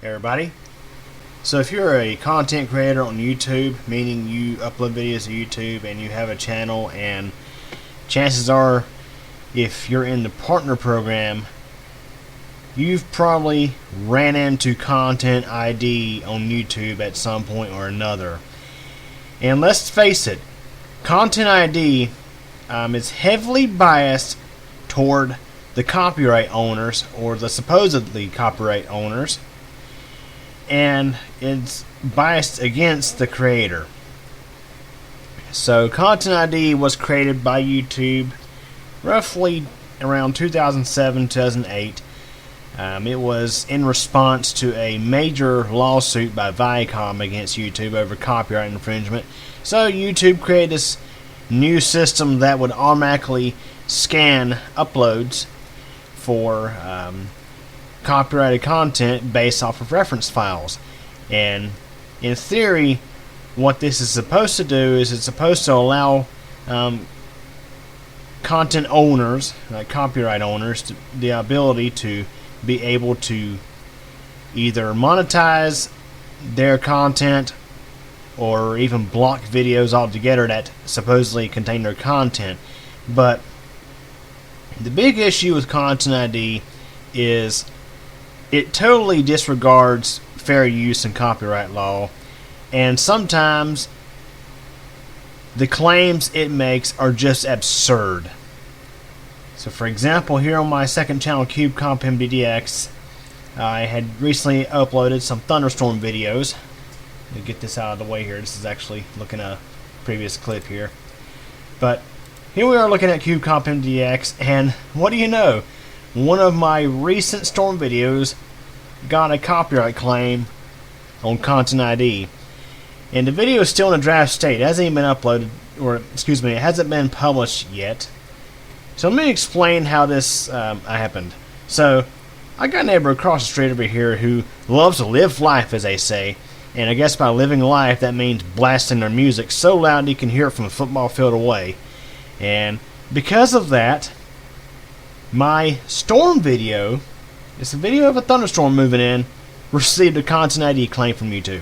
Everybody. So if you're a content creator on YouTube, meaning you upload videos to YouTube and you have a channel, and chances are if you're in the partner program, you've probably ran into Content ID on YouTube at some point or another. And let's face it, Content ID is heavily biased toward the copyright owners, or the supposedly copyright owners, and it's biased against the creator. So Content ID was created by YouTube roughly around 2007-2008. It was in response to a major lawsuit by Viacom against YouTube over copyright infringement. So YouTube created this new system that would automatically scan uploads for copyrighted content based off of reference files. And in theory, what this is supposed to do is it's supposed to allow content owners, like copyright owners, the ability to be able to either monetize their content or even block videos altogether that supposedly contain their content. But the big issue with Content ID is it totally disregards fair use and copyright law, and sometimes the claims it makes are just absurd. So for example, here on my second channel, CubeCompMDDX, I had recently uploaded some thunderstorm videos. Let me get this out of the way here. This is actually looking at a previous clip here. But here we are looking at CubeCompMDDX, and what do you know? One of my recent storm videos got a copyright claim on Content ID. And the video is still in a draft state. It hasn't even been uploaded, or excuse me, it hasn't been published yet. So let me explain how this happened. So I got a neighbor across the street over here who loves to live life, as they say. And I guess by living life, that means blasting their music so loud you can hear it from a football field away. And because of that, my storm video, it's a video of a thunderstorm moving in, received a Content ID claim from YouTube.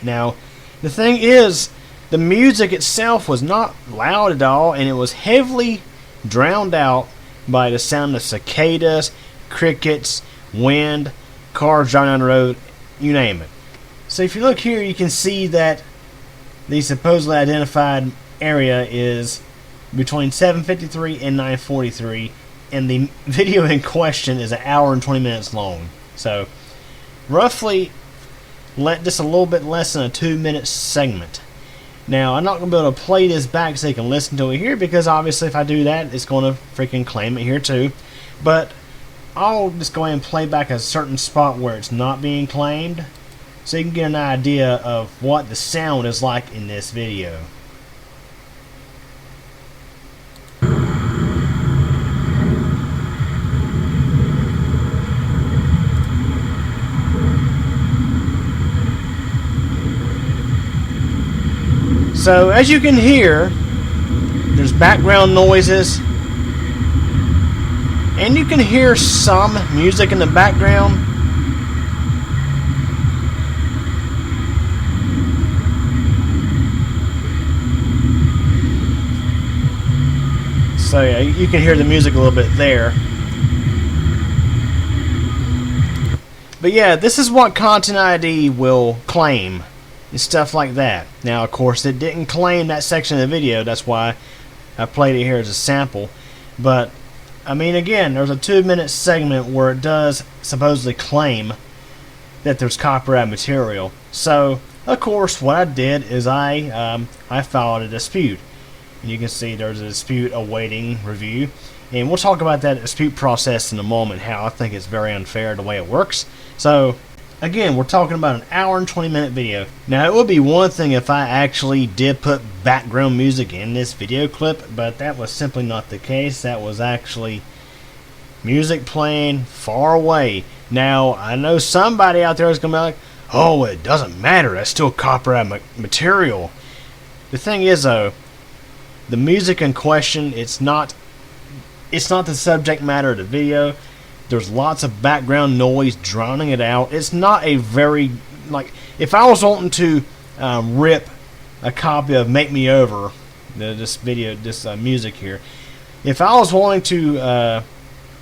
Now, the thing is, the music itself was not loud at all, and it was heavily drowned out by the sound of cicadas, crickets, wind, cars driving down the road, you name it. So if you look here, you can see that the supposedly identified area is between 7:53 and 9:43, and the video in question is an hour and 20 minutes long. So roughly just a little bit less than a 2-minute segment. Now I'm not going to be able to play this back so you can listen to it here, because obviously if I do that, it's going to freaking claim it here too. But I'll just go ahead and play back a certain spot where it's not being claimed, so you can get an idea of what the sound is like in this video. So as you can hear, there's background noises, and you can hear some music in the background. So yeah, you can hear the music a little bit there. But yeah, this is what Content ID will claim, and stuff like that. Now of course it didn't claim that section of the video, that's why I played it here as a sample. But I mean, again, there's a 2-minute segment where it does supposedly claim that there's copyright material. So of course what I did is I filed a dispute. And you can see there's a dispute awaiting review, and we'll talk about that dispute process in a moment, how I think it's very unfair the way it works. So again, we're talking about an hour and 20-minute video. Now, it would be one thing if I actually did put background music in this video clip, but that was simply not the case. That was actually music playing far away. Now, I know somebody out there is going to be like, oh, it doesn't matter, that's still copyright material. The thing is, though, the music in question, it's not the subject matter of the video. There's lots of background noise drowning it out. It's not a very, like, if I was wanting to rip a copy of Make Me Over, this music here, if I was wanting to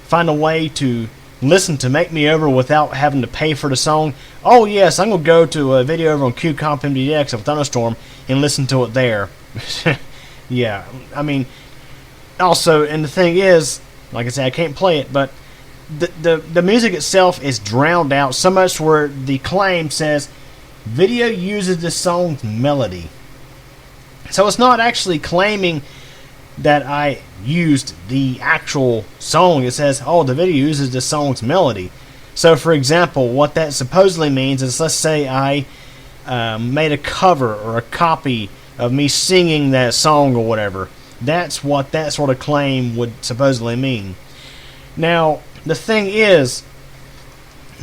find a way to listen to Make Me Over without having to pay for the song, oh yes, I'm going to go to a video over on QComp MDX of Thunderstorm and listen to it there. Yeah, I mean, also, and the thing is, like I said, I can't play it, but the music itself is drowned out so much where the claim says video uses the song's melody. So it's not actually claiming that I used the actual song. It says, oh, the video uses the song's melody. So for example, what that supposedly means is, let's say I made a cover or a copy of me singing that song or whatever. That's what that sort of claim would supposedly mean. Now, the thing is,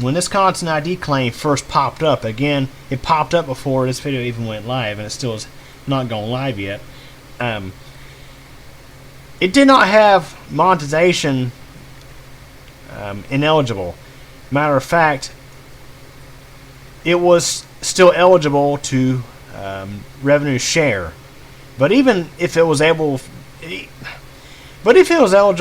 when this content ID claim first popped up, again, it popped up before this video even went live, and it still is not gone live yet. It did not have monetization ineligible. Matter of fact, it was still eligible to revenue share. But even if it was eligible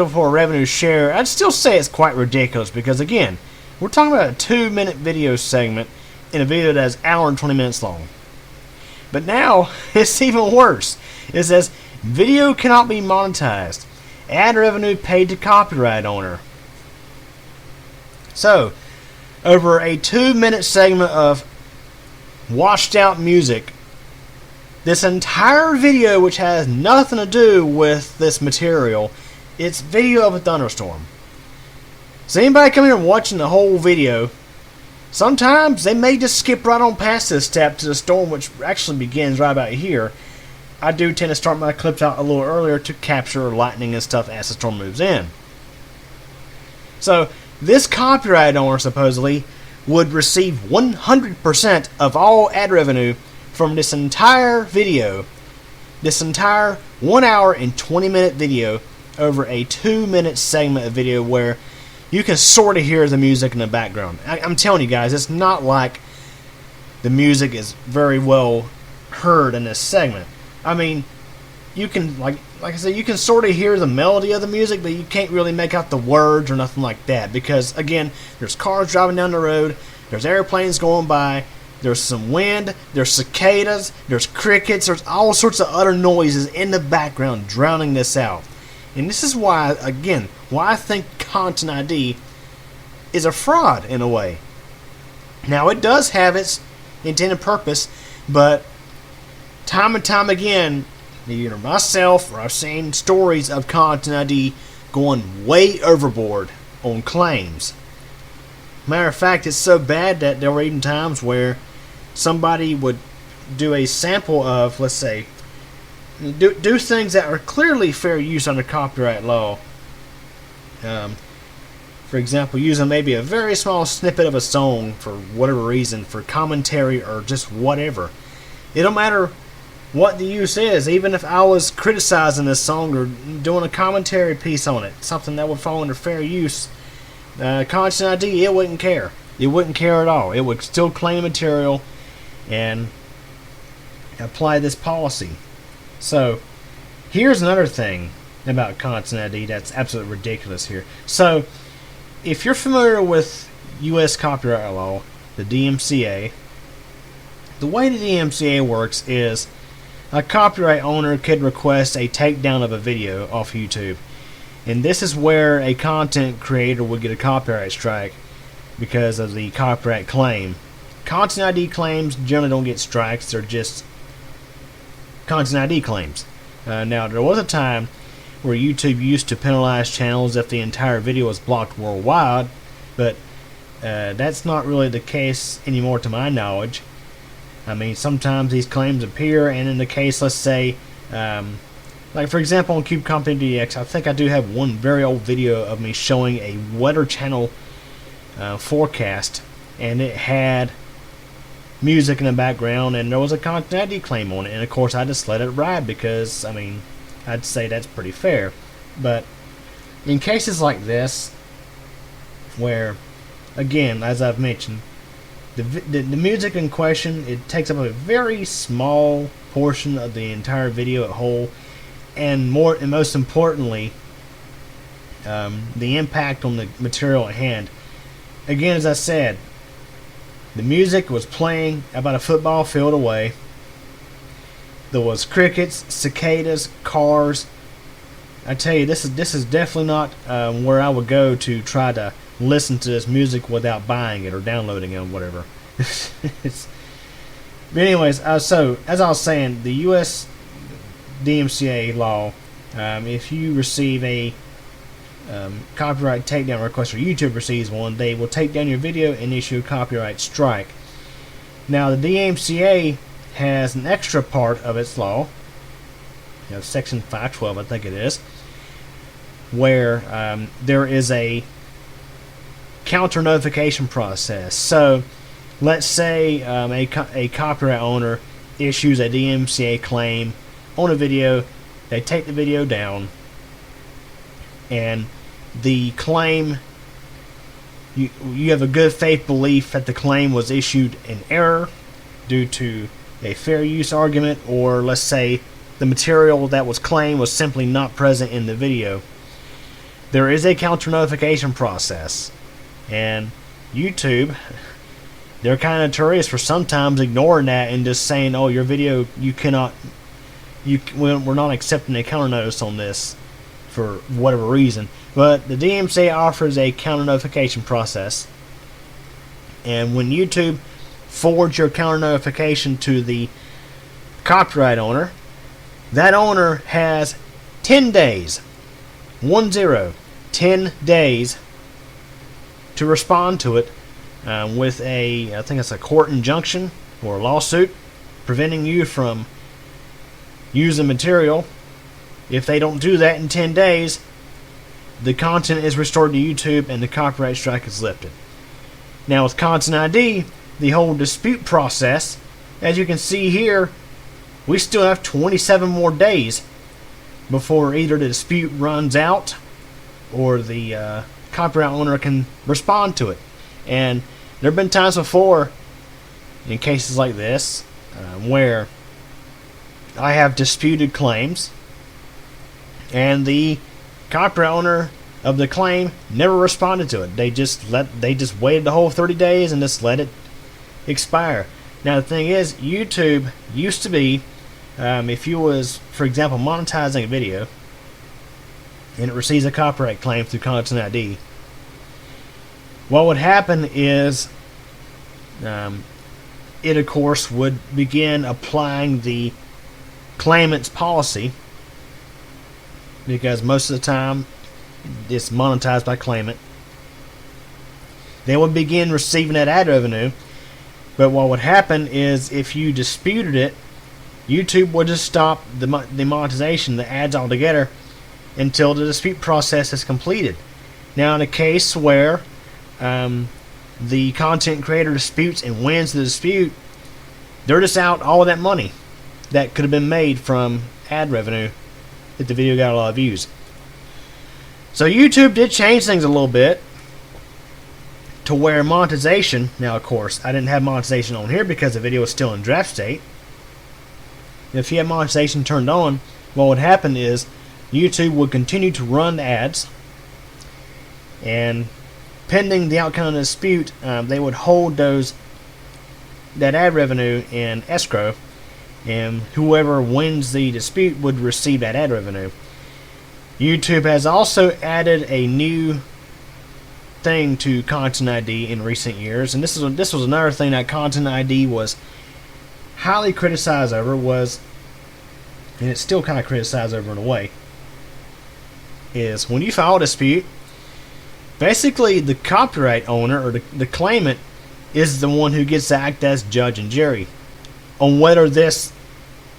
for a revenue share, I'd still say it's quite ridiculous, because again, we're talking about a 2-minute video segment in a video that's an hour and 20 minutes long. But now, it's even worse. It says, video cannot be monetized. Ad revenue paid to copyright owner. So, over a 2-minute segment of washed out music, this entire video, which has nothing to do with this material, it's video of a thunderstorm. So anybody coming here and watching the whole video, sometimes they may just skip right on past this step to the storm, which actually begins right about here. I do tend to start my clips out a little earlier to capture lightning and stuff as the storm moves in. So this copyright owner supposedly would receive 100% of all ad revenue from this entire video, this entire 1 hour and 20-minute video over a 2-minute segment of video where you can sort of hear the music in the background. I'm telling you guys, it's not like the music is very well heard in this segment. I mean, you can, like I said, you can sort of hear the melody of the music, but you can't really make out the words or nothing like that, because again, there's cars driving down the road, there's airplanes going by, there's some wind, there's cicadas, there's crickets, there's all sorts of other noises in the background drowning this out. And this is why, again, why I think Content ID is a fraud in a way. Now, it does have its intended purpose, but time and time again, either myself or I've seen stories of Content ID going way overboard on claims. Matter of fact, it's so bad that there were even times where somebody would do a sample of, let's say, do things that are clearly fair use under copyright law. For example, using maybe a very small snippet of a song for whatever reason, for commentary or just whatever. It don't matter what the use is, even if I was criticizing this song or doing a commentary piece on it, something that would fall under fair use, Content ID, it wouldn't care. It wouldn't care at all. It would still claim material and apply this policy. So, here's another thing about Content ID that's absolutely ridiculous here. So, if you're familiar with U.S. copyright law, the DMCA, the way the DMCA works is a copyright owner could request a takedown of a video off YouTube. And this is where a content creator would get a copyright strike because of the copyright claim. Content ID claims generally don't get strikes, they're just Content ID claims. Now, there was a time where YouTube used to penalize channels if the entire video was blocked worldwide, but that's not really the case anymore to my knowledge. I mean, sometimes these claims appear, and in the case, let's say, like for example on QComp MDX, I think I do have one very old video of me showing a weather channel forecast, and it had music in the background, and there was a Content ID claim on it, and of course I just let it ride because, I mean, I'd say that's pretty fair. But in cases like this, where, again, as I've mentioned, the music in question, it takes up a very small portion of the entire video at whole, and most importantly, the impact on the material at hand. Again, as I said, the music was playing about a football field away. There was crickets, cicadas, cars. I tell you, this is definitely not where I would go to try to listen to this music without buying it or downloading it or whatever. But anyways, so as I was saying, the U.S. DMCA law, if you receive a copyright takedown request, or YouTube receives one, they will take down your video and issue a copyright strike. Now, the DMCA has an extra part of its law, Section 512, I think it is, where there is a counter notification process. So, let's say a copyright owner issues a DMCA claim on a video. They take the video down, and the claim, you have a good faith belief that the claim was issued in error due to a fair use argument, or let's say the material that was claimed was simply not present in the video. There is a counter notification process, and YouTube, they're kind of notorious for sometimes ignoring that and just saying, "Oh, your video, we're not accepting a counter notice on this for whatever reason." But the DMCA offers a counter notification process, and when YouTube forwards your counter notification to the copyright owner, that owner has 10 days, 10 days to respond to it with I think it's a court injunction or a lawsuit preventing you from using material. If they don't do that in 10 days, the content is restored to YouTube and the copyright strike is lifted. Now, with Content ID, the whole dispute process, as you can see here, we still have 27 more days before either the dispute runs out or the copyright owner can respond to it. And there have been times before, in cases like this, where I have disputed claims, and the copyright owner of the claim never responded to it. They just waited the whole 30 days and just let it expire. Now, the thing is, YouTube used to be, if you was, for example, monetizing a video and it receives a copyright claim through Content ID, what would happen is it, of course, would begin applying the claimant's policy, because most of the time it's monetized by claimant. They would begin receiving that ad revenue, but what would happen is if you disputed it, YouTube would just stop the monetization, the ads altogether, until the dispute process is completed. Now, in a case where the content creator disputes and wins the dispute, they're just out all of that money that could have been made from ad revenue if the video got a lot of views. So YouTube did change things a little bit to where monetization, now of course I didn't have monetization on here because the video was still in draft state. If you had monetization turned on, what would happen is YouTube would continue to run the ads, and pending the outcome of the dispute, they would hold that ad revenue in escrow, and whoever wins the dispute would receive that ad revenue. YouTube has also added a new thing to Content ID in recent years, and this was another thing that Content ID was highly criticized over, and it's still kind of criticized over in a way, is when you file a dispute, basically the copyright owner or the claimant is the one who gets to act as judge and jury on whether this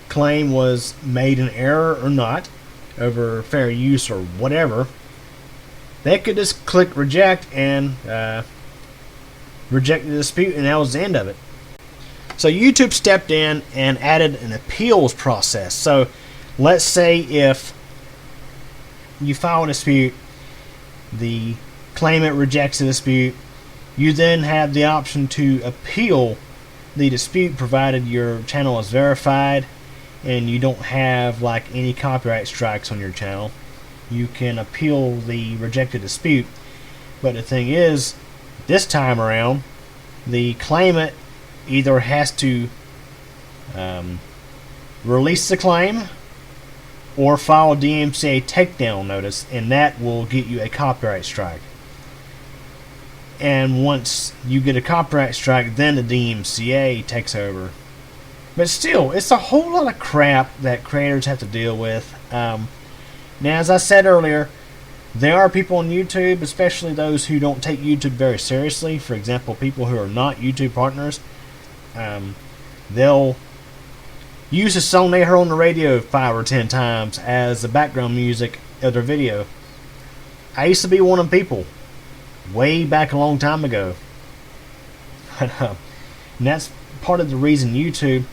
claim was made in error or not, over fair use or whatever. They could just click reject and reject the dispute, and that was the end of it. So YouTube stepped in and added an appeals process. So let's say if you file a dispute, the claimant rejects the dispute, you then have the option to appeal the dispute, provided your channel is verified and you don't have like any copyright strikes on your channel. You can appeal the rejected dispute. But the thing is, this time around, the claimant either has to release the claim or file a DMCA takedown notice, and that will get you a copyright strike. And once you get a copyright strike, then the DMCA takes over. But still, it's a whole lot of crap that creators have to deal with. Now, as I said earlier, there are people on YouTube, especially those who don't take YouTube very seriously. For example, people who are not YouTube partners, they'll use a song they heard on the radio 5 or 10 times as the background music of their video. I used to be one of them people, way back a long time ago. And that's part of the reason YouTube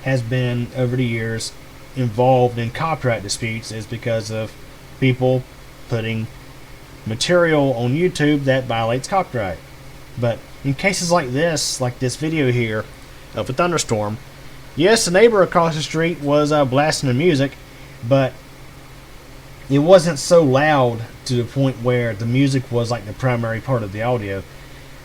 has been, over the years, involved in copyright disputes, is because of people putting material on YouTube that violates copyright. But in cases like this video here of a thunderstorm, yes, the neighbor across the street was blasting the music, but it wasn't so loud to the point where the music was like the primary part of the audio.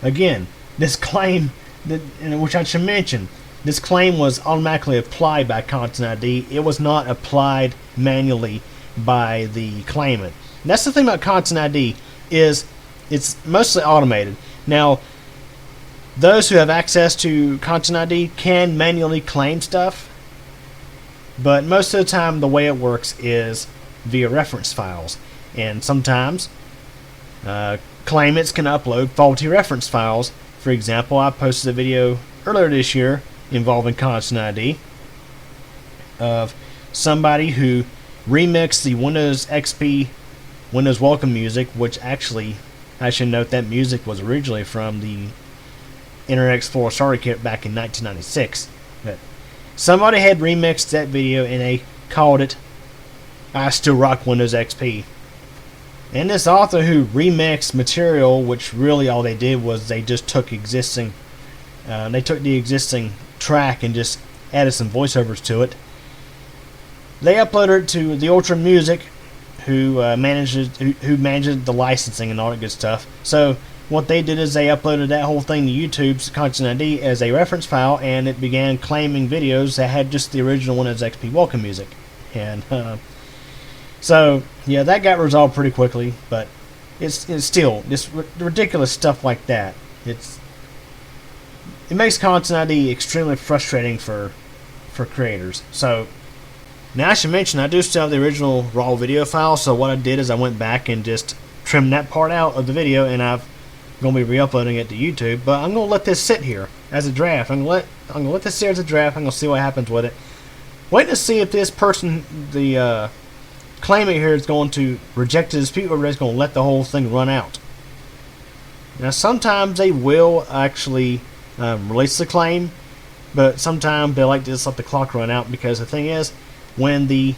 Again, this claim, which I should mention, this claim was automatically applied by Content ID. It was not applied manually by the claimant. And that's the thing about Content ID, is it's mostly automated. Now, those who have access to Content ID can manually claim stuff, but most of the time the way it works is via reference files. And sometimes claimants can upload faulty reference files. For example, I posted a video earlier this year involving Content ID of somebody who remixed the Windows XP Windows Welcome music, which actually, I should note, that music was originally from the Internet Explorer Starter Kit back in 1996. But somebody had remixed that video and they called it I Still Rock Windows XP. And this author who remixed material, which really all they did was they just took the existing track and just added some voiceovers to it. They uploaded it to the Ultra Music, who manages the licensing and all that good stuff. So what they did is they uploaded that whole thing to YouTube's Content ID as a reference file, and it began claiming videos that had just the original Windows XP Welcome music. And so yeah, that got resolved pretty quickly. But it's still this ridiculous stuff like that. It makes Content ID extremely frustrating for creators. So now I should mention, I do still have the original raw video file, so what I did is I went back and just trimmed that part out of the video, and I'm going to be re-uploading it to YouTube. But I'm going to let this sit here as a draft. I'm going to let this sit as a draft. I'm going to see what happens with it. Wait to see if this person, the claimant here, is going to reject the dispute, or they're just going to let the whole thing run out. Now sometimes they will actually release the claim, but sometimes they like to just let the clock run out, because the thing is, when the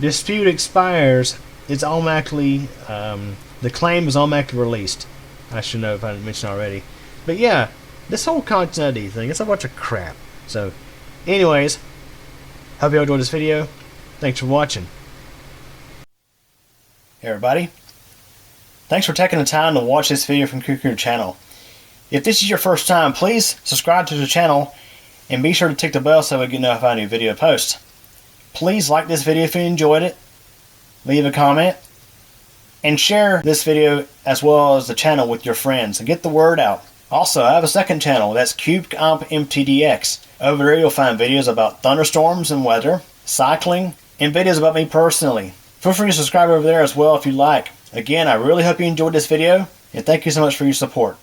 dispute expires, it's automatically the claim is automatically released. I should know if I didn't mention already. But yeah, this whole Content ID thing, it's a bunch of crap. So anyways, hope you all enjoyed this video. Thanks for watching. Hey everybody, thanks for taking the time to watch this video from Cuckoo Channel. If this is your first time, please subscribe to the channel and be sure to tick the bell so we get notified of new video posts. Please like this video if you enjoyed it, leave a comment, and share this video as well as the channel with your friends and get the word out. Also, I have a second channel, that's CubeCompMTDX. Over there you'll find videos about thunderstorms and weather, cycling, and videos about me personally. Feel free to subscribe over there as well if you like. Again, I really hope you enjoyed this video, and thank you so much for your support.